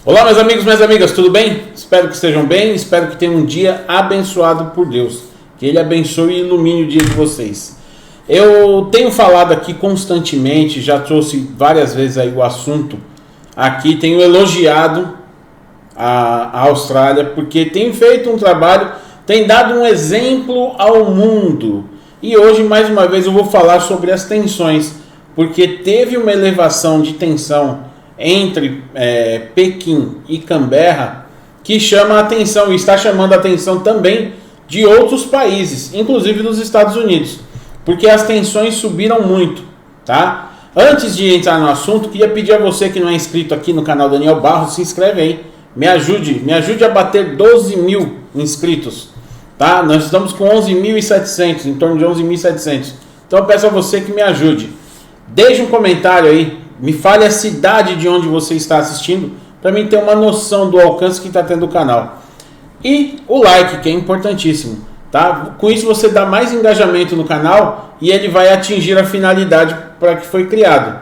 Olá, meus amigos, minhas amigas, tudo bem? Espero que estejam bem, espero que tenham um dia abençoado por Deus. Que Ele abençoe e ilumine o dia de vocês. Eu tenho falado aqui constantemente, já trouxe várias vezes aí o assunto aqui, tenho elogiado a Austrália, porque tem feito um trabalho, tem dado um exemplo ao mundo. E hoje, mais uma vez, eu vou falar sobre as tensões, porque teve uma elevação de tensão entre Pequim e Canberra que chama a atenção e está chamando a atenção também de outros países, inclusive dos Estados Unidos, porque as tensões subiram muito, tá? Antes de entrar no assunto, queria pedir a você que não é inscrito aqui no canal Daniel Barros, se inscreve aí, me ajude a bater 12 mil inscritos, tá? Nós estamos com 11.700, em torno de 11.700, então eu peço a você que me ajude, deixe um comentário aí, me fale a cidade de onde você está assistindo, para mim ter uma noção do alcance que está tendo o canal. E o like, que é importantíssimo, tá? Com isso você dá mais engajamento no canal e ele vai atingir a finalidade para que foi criado.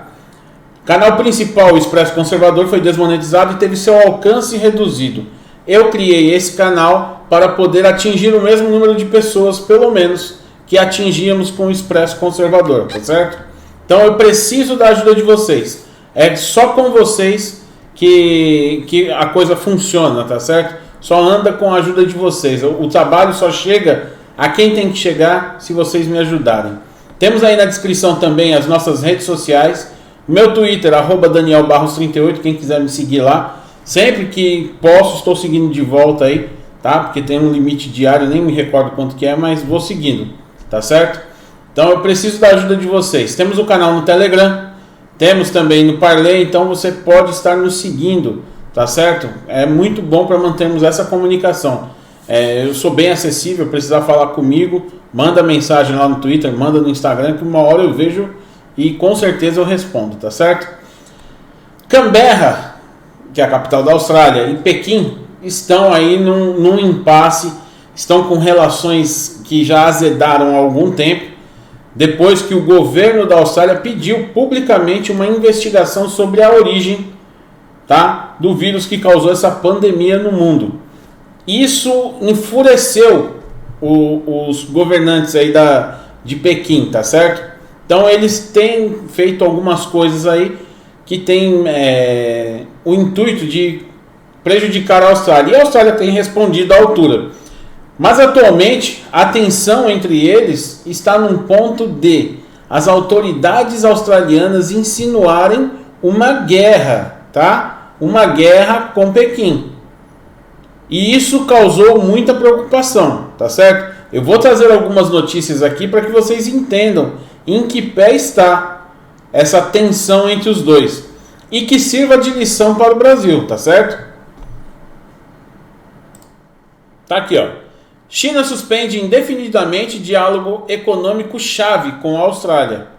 O canal principal, o Expresso Conservador, foi desmonetizado e teve seu alcance reduzido. Eu criei esse canal para poder atingir o mesmo número de pessoas, pelo menos, que atingíamos com o Expresso Conservador, tá certo? Então eu preciso da ajuda de vocês. É só com vocês que a coisa funciona, tá certo? Só anda com a ajuda de vocês. O trabalho só chega a quem tem que chegar se vocês me ajudarem. Temos aí na descrição também as nossas redes sociais. Meu Twitter, @DanielBarros38, quem quiser me seguir lá. Sempre que posso, estou seguindo de volta aí, tá? Porque tem um limite diário, nem me recordo quanto que é, mas vou seguindo, tá certo? Então eu preciso da ajuda de vocês. Temos o canal no Telegram, temos também no Parler, então você pode estar nos seguindo, tá certo? É muito bom para mantermos essa comunicação. Eu sou bem acessível, precisar falar comigo, manda mensagem lá no Twitter, manda no Instagram, que uma hora eu vejo e com certeza eu respondo, tá certo? Canberra, que é a capital da Austrália, e Pequim estão aí num impasse, estão com relações que já azedaram há algum tempo, depois que o governo da Austrália pediu publicamente uma investigação sobre a origem, tá, do vírus que causou essa pandemia no mundo. Isso enfureceu os governantes aí de Pequim, tá certo? Então eles têm feito algumas coisas aí que tem o intuito de prejudicar a Austrália. E a Austrália tem respondido à altura. Mas atualmente a tensão entre eles está num ponto de as autoridades australianas insinuarem uma guerra, tá? Uma guerra com Pequim. E isso causou muita preocupação, tá certo? Eu vou trazer algumas notícias aqui para que vocês entendam em que pé está essa tensão entre os dois e que sirva de lição para o Brasil, tá certo? Tá aqui, ó. China suspende indefinidamente diálogo econômico-chave com a Austrália.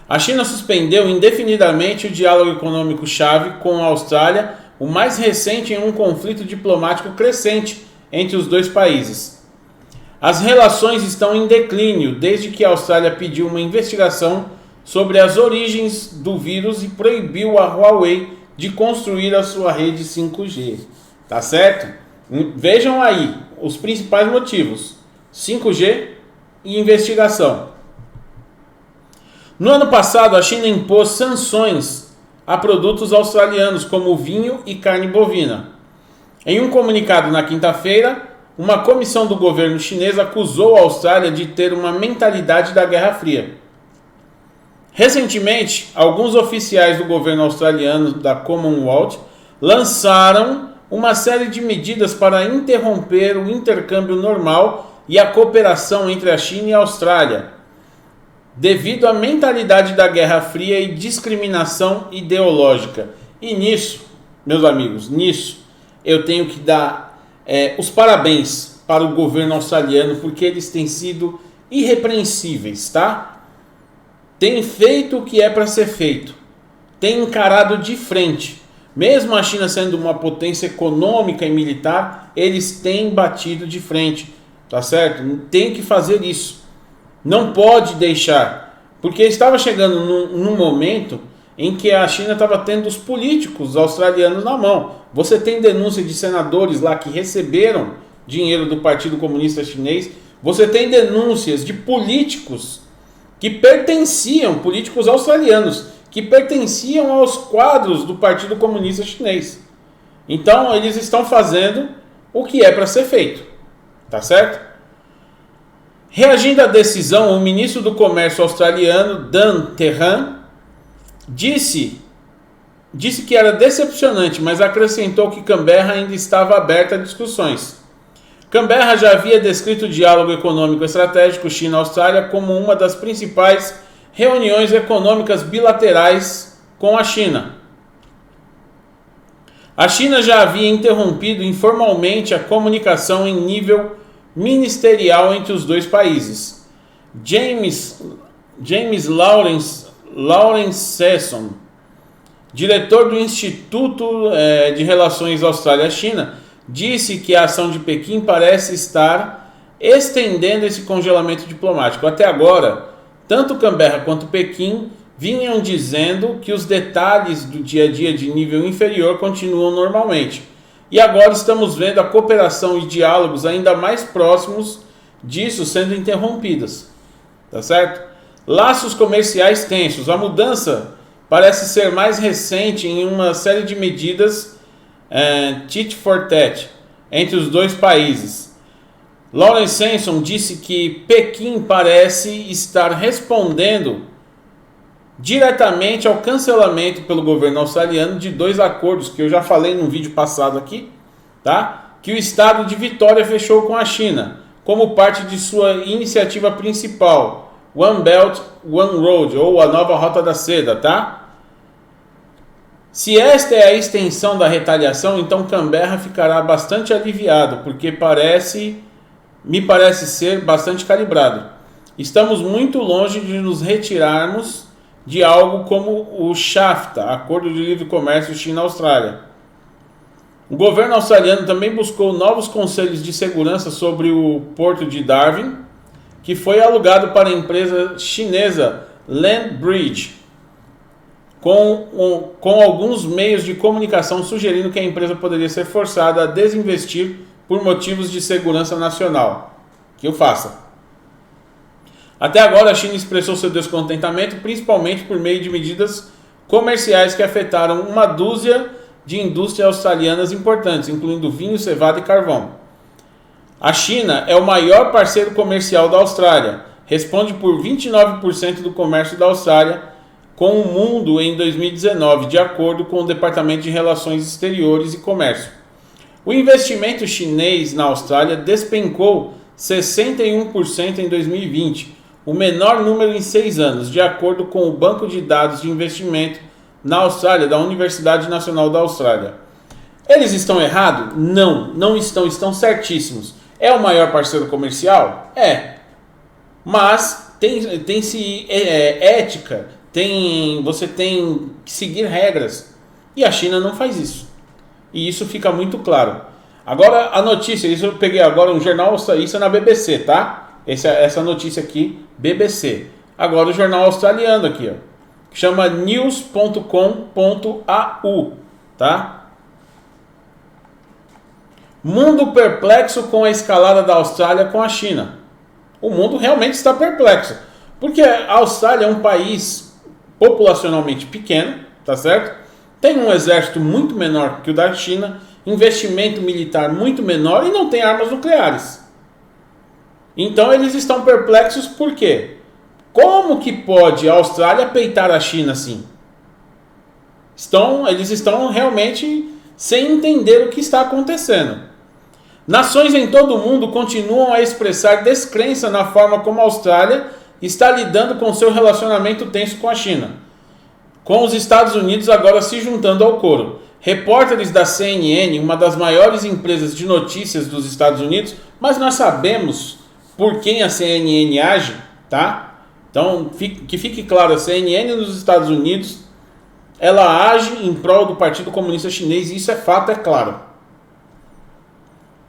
A China suspendeu indefinidamente o diálogo econômico-chave com a Austrália, o mais recente em um conflito diplomático crescente entre os dois países. As relações estão em declínio desde que a Austrália pediu uma investigação sobre as origens do vírus e proibiu a Huawei de construir a sua rede 5G. Tá certo? Vejam aí os principais motivos: 5G e investigação. No ano passado, a China impôs sanções a produtos australianos como vinho e carne bovina. Em um comunicado na quinta-feira, uma comissão do governo chinês acusou a Austrália de ter uma mentalidade da Guerra Fria. Recentemente, alguns oficiais do governo australiano da Commonwealth lançaram uma série de medidas para interromper o intercâmbio normal e a cooperação entre a China e a Austrália, devido à mentalidade da Guerra Fria e discriminação ideológica. E nisso, meus amigos, eu tenho que dar os parabéns para o governo australiano, porque eles têm sido irrepreensíveis, tá? Tem feito o que é para ser feito, tem encarado de frente. Mesmo a China sendo uma potência econômica e militar, eles têm batido de frente, tá certo? Tem que fazer isso. Não pode deixar, porque estava chegando num momento em que a China estava tendo os políticos australianos na mão. Você tem denúncia de senadores lá que receberam dinheiro do Partido Comunista Chinês. Você tem denúncias de políticos que pertenciam, políticos australianos, que pertenciam aos quadros do Partido Comunista Chinês. Então, eles estão fazendo o que é para ser feito. Tá certo? Reagindo à decisão, o ministro do Comércio australiano, Dan Tehan, disse que era decepcionante, mas acrescentou que Canberra ainda estava aberta a discussões. Canberra já havia descrito o diálogo econômico estratégico China-Austrália como uma das principais reuniões econômicas bilaterais com a China. A China já havia interrompido informalmente a comunicação em nível ministerial entre os dois países. James Lawrence Sesson, diretor do Instituto de Relações Austrália-China, disse que a ação de Pequim parece estar estendendo esse congelamento diplomático. Até agora, tanto Canberra quanto Pequim vinham dizendo que os detalhes do dia a dia de nível inferior continuam normalmente. E agora estamos vendo a cooperação e diálogos ainda mais próximos disso sendo interrompidas. Tá certo? Laços comerciais tensos. A mudança parece ser mais recente em uma série de medidas tit for tat entre os dois países. Lawrence Sesson disse que Pequim parece estar respondendo diretamente ao cancelamento pelo governo australiano de 2 acordos que eu já falei num vídeo passado aqui, tá? Que o estado de Vitória fechou com a China como parte de sua iniciativa principal, One Belt, One Road, ou a nova Rota da Seda, tá? Se esta é a extensão da retaliação, então Canberra ficará bastante aliviado, porque me parece ser bastante calibrado. Estamos muito longe de nos retirarmos de algo como o SHAFTA, Acordo de Livre Comércio China-Austrália. O governo australiano também buscou novos conselhos de segurança sobre o porto de Darwin, que foi alugado para a empresa chinesa Landbridge, com alguns meios de comunicação sugerindo que a empresa poderia ser forçada a desinvestir por motivos de segurança nacional. Que eu faça. Até agora, a China expressou seu descontentamento, principalmente por meio de medidas comerciais que afetaram uma dúzia de indústrias australianas importantes, incluindo vinho, cevada e carvão. A China é o maior parceiro comercial da Austrália, responde por 29% do comércio da Austrália com o mundo em 2019, de acordo com o Departamento de Relações Exteriores e Comércio. O investimento chinês na Austrália despencou 61% em 2020, o menor número em 6 anos, de acordo com o Banco de Dados de Investimento na Austrália, da Universidade Nacional da Austrália. Eles estão errados? Não estão, estão certíssimos. É o maior parceiro comercial? É. Mas tem-se ética, você tem que seguir regras. E a China não faz isso. E isso fica muito claro. Agora a notícia, isso eu peguei agora um jornal, isso é na BBC, tá? Essa notícia aqui, BBC. Agora o jornal australiano aqui, ó, que chama news.com.au, tá? Mundo perplexo com a escalada da Austrália com a China. O mundo realmente está perplexo, porque a Austrália é um país populacionalmente pequeno, tá certo? Tem um exército muito menor que o da China, investimento militar muito menor e não tem armas nucleares. Então eles estão perplexos por quê? Como que pode a Austrália peitar a China assim? Eles estão realmente sem entender o que está acontecendo. Nações em todo o mundo continuam a expressar descrença na forma como a Austrália está lidando com seu relacionamento tenso com a China, com os Estados Unidos agora se juntando ao coro. Repórteres da CNN, uma das maiores empresas de notícias dos Estados Unidos, mas nós sabemos por quem a CNN age, tá? Então, que fique claro, a CNN nos Estados Unidos, ela age em prol do Partido Comunista Chinês, e isso é fato, é claro.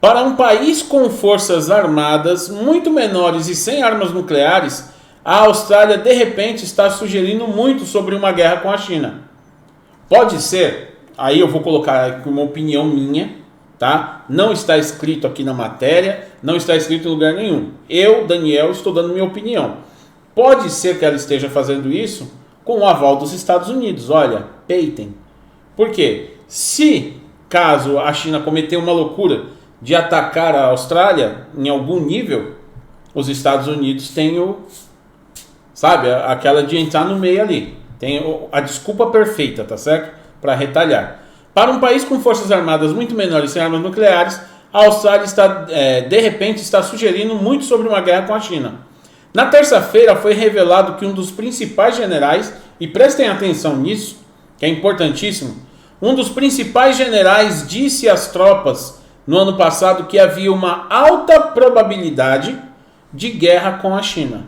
Para um país com forças armadas muito menores e sem armas nucleares, a Austrália de repente está sugerindo muito sobre uma guerra com a China. Pode ser, aí eu vou colocar aqui uma opinião minha, tá? Não está escrito aqui na matéria, não está escrito em lugar nenhum. Eu, Daniel, estou dando minha opinião. Pode ser que ela esteja fazendo isso com o aval dos Estados Unidos. Olha, peitem. Por quê? Se, caso a China cometer uma loucura de atacar a Austrália em algum nível, os Estados Unidos têm aquela de entrar no meio ali. Tem a desculpa perfeita, tá certo? Para retalhar. Para um país com forças armadas muito menores sem armas nucleares, a Austrália de repente está sugerindo muito sobre uma guerra com a China. Na terça-feira foi revelado que um dos principais generais, e prestem atenção nisso, que é importantíssimo, um dos principais generais disse às tropas no ano passado que havia uma alta probabilidade de guerra com a China.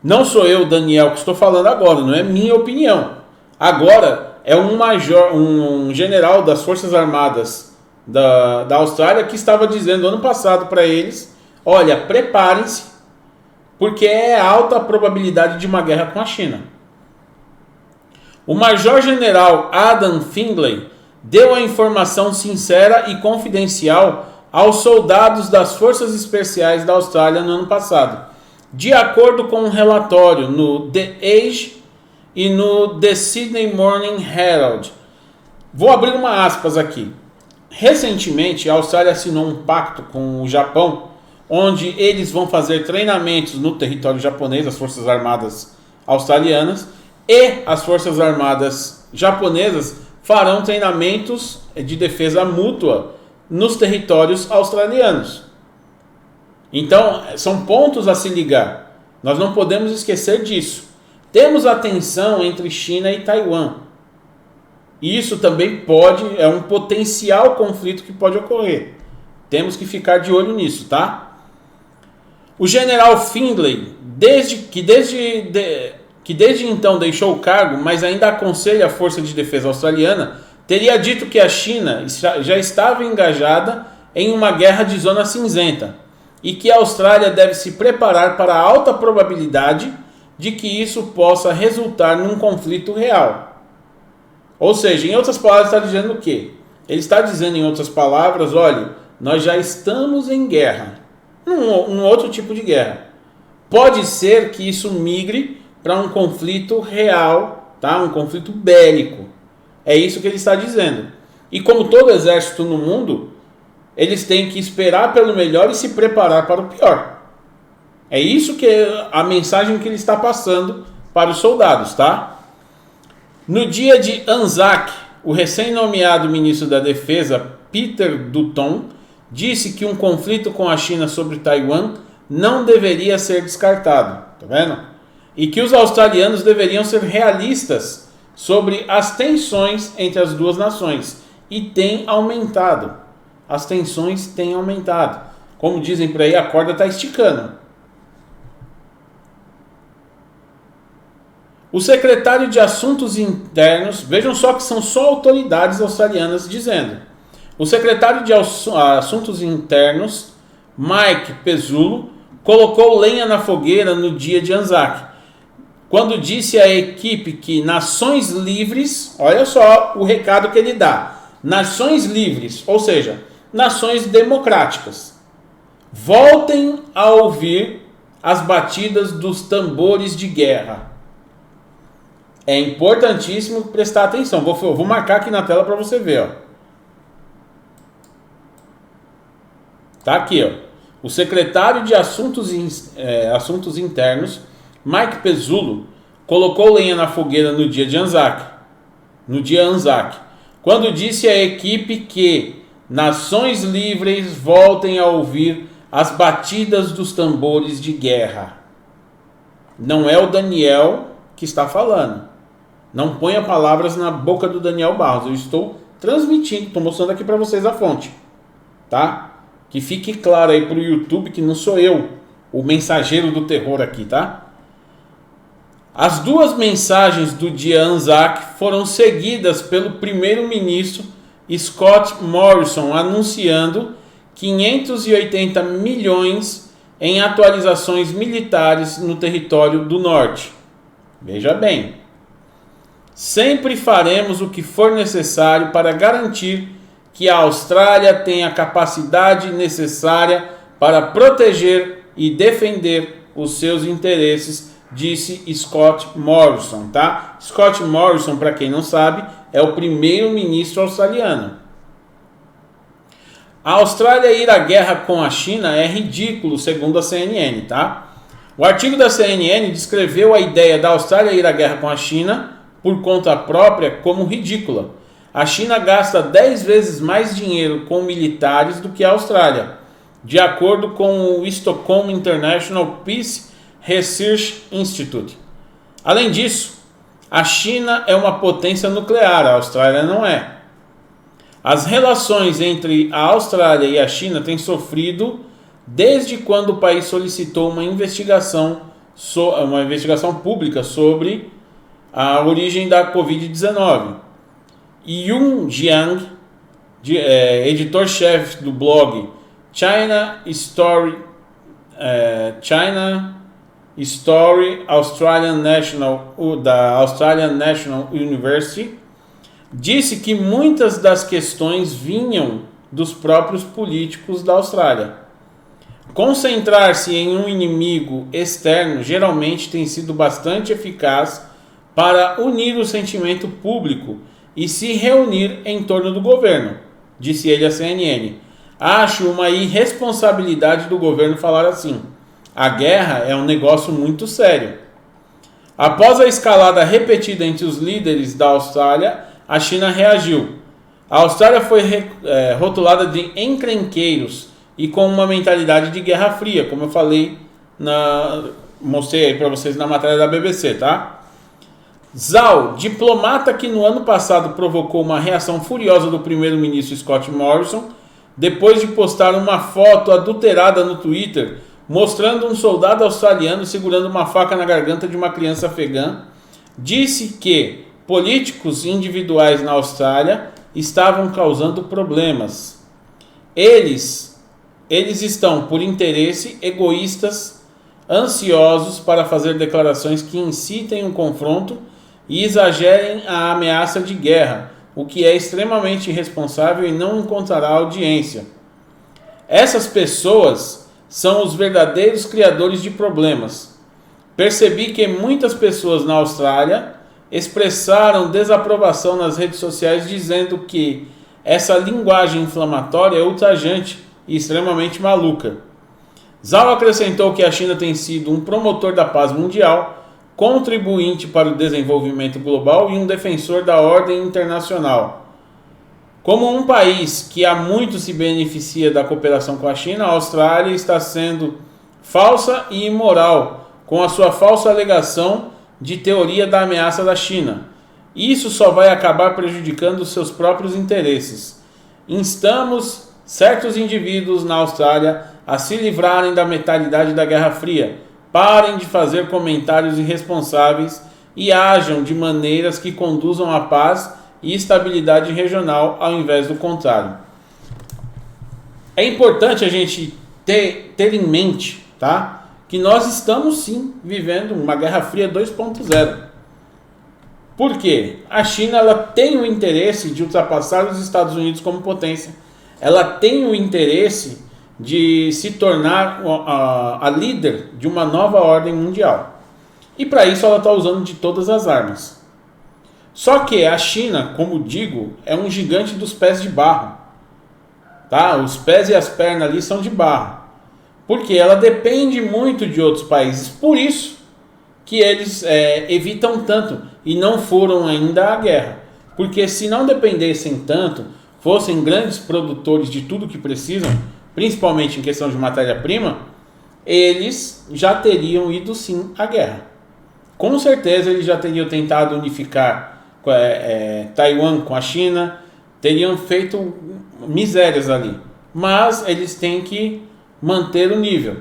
Não sou eu, Daniel, que estou falando agora, não é minha opinião. Agora é um general das Forças Armadas da Austrália que estava dizendo ano passado para eles, olha, preparem-se, porque é alta a probabilidade de uma guerra com a China. O Major-General Adam Findlay deu a informação sincera e confidencial aos soldados das Forças Especiais da Austrália no ano passado, de acordo com um relatório no The Age e no The Sydney Morning Herald. Vou abrir uma aspas aqui. Recentemente, a Austrália assinou um pacto com o Japão, onde eles vão fazer treinamentos no território japonês, as Forças Armadas australianas, e as Forças Armadas japonesas farão treinamentos de defesa mútua nos territórios australianos. Então, são pontos a se ligar. Nós não podemos esquecer disso. Temos a tensão entre China e Taiwan. Isso também é um potencial conflito que pode ocorrer. Temos que ficar de olho nisso, tá? O general Findlay, que desde então deixou o cargo, mas ainda aconselha a Força de Defesa Australiana, teria dito que a China já estava engajada em uma guerra de zona cinzenta e que a Austrália deve se preparar para a alta probabilidade de que isso possa resultar num conflito real. Ou seja, em outras palavras, está dizendo o quê? Ele está dizendo, em outras palavras, olha, nós já estamos em guerra, um outro tipo de guerra. Pode ser que isso migre para um conflito real, tá? Um conflito bélico. É isso que ele está dizendo. E como todo exército no mundo, eles têm que esperar pelo melhor e se preparar para o pior. É isso que é a mensagem que ele está passando para os soldados, tá? No dia de Anzac, o recém-nomeado ministro da Defesa, Peter Dutton, disse que um conflito com a China sobre Taiwan não deveria ser descartado. Tá vendo? E que os australianos deveriam ser realistas sobre as tensões entre as duas nações. E tem aumentado. As tensões têm aumentado. Como dizem por aí, a corda está esticando. O secretário de Assuntos Internos, vejam só que são só autoridades australianas dizendo. O secretário de Assuntos Internos, Mike Pezzullo, colocou lenha na fogueira no dia de Anzac, quando disse à equipe que nações livres, olha só o recado que ele dá, nações livres, ou seja, nações democráticas, voltem a ouvir as batidas dos tambores de guerra. É importantíssimo prestar atenção. Vou marcar aqui na tela para você ver. Ó. Tá aqui. Ó. O secretário de Assuntos Internos, Mike Pezzullo, colocou lenha na fogueira no dia Anzac, quando disse à equipe que nações livres voltem a ouvir as batidas dos tambores de guerra. Não é o Daniel que está falando. Não ponha palavras na boca do Daniel Barros. Eu estou transmitindo, estou mostrando aqui para vocês a fonte. Tá? Que fique claro aí para o YouTube que não sou eu, o mensageiro do terror aqui, tá? As duas mensagens do dia Anzac foram seguidas pelo primeiro-ministro Scott Morrison anunciando 580 milhões em atualizações militares no território do norte. Veja bem, sempre faremos o que for necessário para garantir que a Austrália tenha a capacidade necessária para proteger e defender os seus interesses, disse Scott Morrison, tá? Scott Morrison, para quem não sabe, é o primeiro-ministro australiano. A Austrália ir à guerra com a China é ridículo, segundo a CNN, tá? O artigo da CNN descreveu a ideia da Austrália ir à guerra com a China por conta própria como ridícula. A China gasta 10 vezes mais dinheiro com militares do que a Austrália, de acordo com o Stockholm International Peace Research Institute. Além disso, a China é uma potência nuclear, a Austrália não é. As relações entre a Austrália e a China têm sofrido desde quando o país solicitou uma investigação pública sobre a origem da Covid-19. Yun Jiang, editor-chefe do blog China Story Australian National, da Australian National University, disse que muitas das questões vinham dos próprios políticos da Austrália. Concentrar-se em um inimigo externo geralmente tem sido bastante eficaz para unir o sentimento público e se reunir em torno do governo, disse ele à CNN. Acho uma irresponsabilidade do governo falar assim. A guerra é um negócio muito sério. Após a escalada repetida entre os líderes da Austrália, a China reagiu. A Austrália foi rotulada de encrenqueiros e com uma mentalidade de guerra fria, como eu falei, mostrei aí para vocês na matéria da BBC, tá? Zhao, diplomata que no ano passado provocou uma reação furiosa do primeiro-ministro Scott Morrison, depois de postar uma foto adulterada no Twitter, mostrando um soldado australiano segurando uma faca na garganta de uma criança afegã, disse que políticos individuais na Austrália estavam causando problemas. Eles estão, por interesse, egoístas, ansiosos para fazer declarações que incitem um confronto e exagerem a ameaça de guerra, o que é extremamente irresponsável e não encontrará audiência. Essas pessoas são os verdadeiros criadores de problemas. Percebi que muitas pessoas na Austrália expressaram desaprovação nas redes sociais dizendo que essa linguagem inflamatória é ultrajante e extremamente maluca. Zhao acrescentou que a China tem sido um promotor da paz mundial, contribuinte para o desenvolvimento global e um defensor da ordem internacional. Como um país que há muito se beneficia da cooperação com a China, a Austrália está sendo falsa e imoral com a sua falsa alegação de teoria da ameaça da China. Isso só vai acabar prejudicando os seus próprios interesses. Instamos certos indivíduos na Austrália a se livrarem da mentalidade da Guerra Fria. Parem de fazer comentários irresponsáveis e ajam de maneiras que conduzam à paz e estabilidade regional ao invés do contrário. É importante a gente ter em mente, tá, que nós estamos sim vivendo uma Guerra Fria 2.0. Por quê? A China ela tem o interesse de ultrapassar os Estados Unidos como potência. Ela tem o interesse de se tornar a líder de uma nova ordem mundial. E para isso ela está usando de todas as armas. Só que a China, como digo, é um gigante dos pés de barro. Tá? Os pés e as pernas ali são de barro. Porque ela depende muito de outros países. Por isso que eles evitam tanto e não foram ainda à guerra. Porque se não dependessem tanto, fossem grandes produtores de tudo que precisam, principalmente em questão de matéria-prima, eles já teriam ido sim à guerra. Com certeza eles já teriam tentado unificar Taiwan com a China, teriam feito misérias ali. Mas eles têm que manter o nível,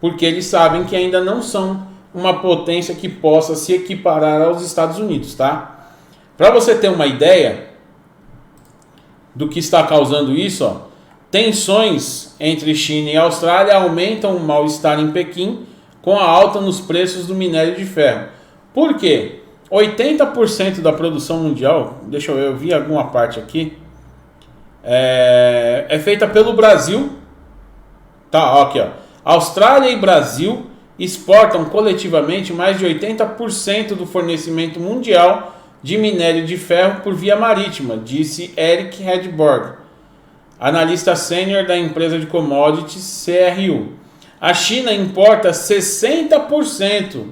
porque eles sabem que ainda não são uma potência que possa se equiparar aos Estados Unidos, tá? Para você ter uma ideia do que está causando isso, Tensões entre China e Austrália aumentam o mal-estar em Pequim com a alta nos preços do minério de ferro. Por quê? 80% da produção mundial, deixa eu ver, eu vi alguma parte aqui, é feita pelo Brasil. Tá, aqui, ó. Austrália e Brasil exportam coletivamente mais de 80% do fornecimento mundial de minério de ferro por via marítima, disse Eric Hedborg, analista sênior da empresa de commodities CRU. A China importa 60%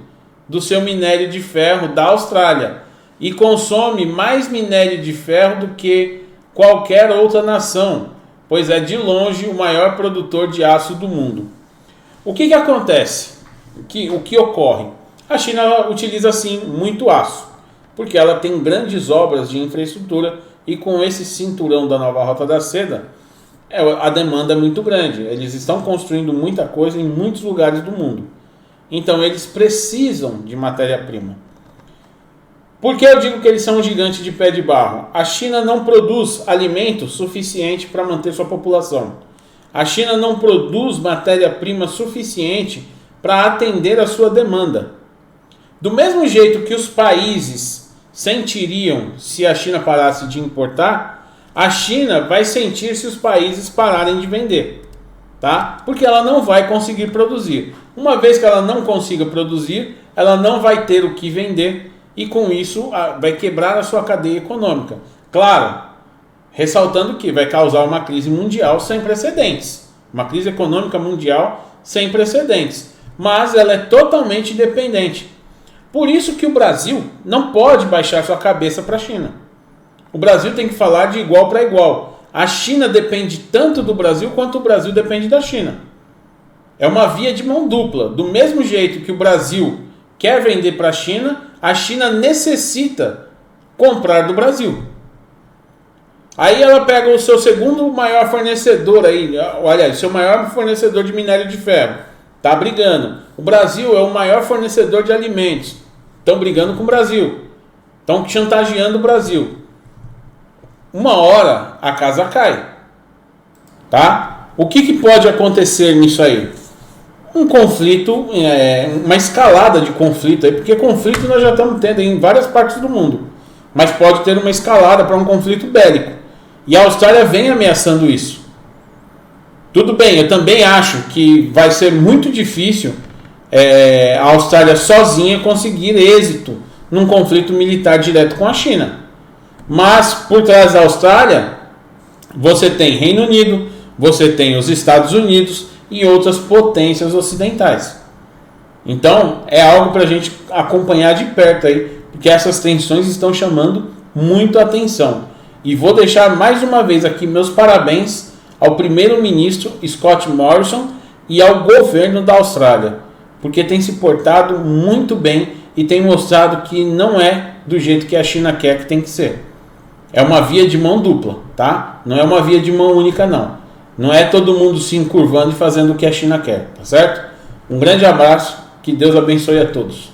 do seu minério de ferro da Austrália e consome mais minério de ferro do que qualquer outra nação, pois é de longe o maior produtor de aço do mundo. O que acontece? O que ocorre? A China utiliza sim muito aço, porque ela tem grandes obras de infraestrutura e com esse cinturão da nova Rota da Seda, a demanda é muito grande. Eles estão construindo muita coisa em muitos lugares do mundo. Então eles precisam de matéria-prima. Por que eu digo que eles são um gigante de pé de barro? A China não produz alimento suficiente para manter sua população. A China não produz matéria-prima suficiente para atender a sua demanda. Do mesmo jeito que os países sentiriam se a China parasse de importar, a China vai sentir se os países pararem de vender, tá? Porque ela não vai conseguir produzir. Uma vez que ela não consiga produzir, ela não vai ter o que vender e com isso vai quebrar a sua cadeia econômica. Claro, ressaltando que vai causar uma crise mundial sem precedentes, uma crise econômica mundial sem precedentes, mas ela é totalmente dependente. Por isso que o Brasil não pode baixar sua cabeça para a China. O Brasil tem que falar de igual para igual. A China depende tanto do Brasil quanto o Brasil depende da China. É uma via de mão dupla. Do mesmo jeito que o Brasil quer vender para a China necessita comprar do Brasil. Aí ela pega o seu segundo maior fornecedor aí, olha, seu maior fornecedor de minério de ferro, tá brigando. O Brasil é o maior fornecedor de alimentos, estão brigando com o Brasil, estão chantageando o Brasil. Uma hora a casa cai, tá? O que pode acontecer nisso aí? Um conflito, uma escalada de conflito aí, porque conflito nós já estamos tendo em várias partes do mundo, mas pode ter uma escalada para um conflito bélico, e a Austrália vem ameaçando isso. Tudo bem, eu também acho que vai ser muito difícil a Austrália sozinha conseguir êxito num conflito militar direto com a China. Mas por trás da Austrália, você tem Reino Unido, você tem os Estados Unidos e outras potências ocidentais. Então é algo para a gente acompanhar de perto aí, porque essas tensões estão chamando muito a atenção. E vou deixar mais uma vez aqui meus parabéns ao primeiro-ministro Scott Morrison e ao governo da Austrália, porque tem se portado muito bem e tem mostrado que não é do jeito que a China quer que tem que ser. É uma via de mão dupla, tá? Não é uma via de mão única, não. Não é todo mundo se encurvando e fazendo o que a China quer, tá certo? Um grande abraço, que Deus abençoe a todos.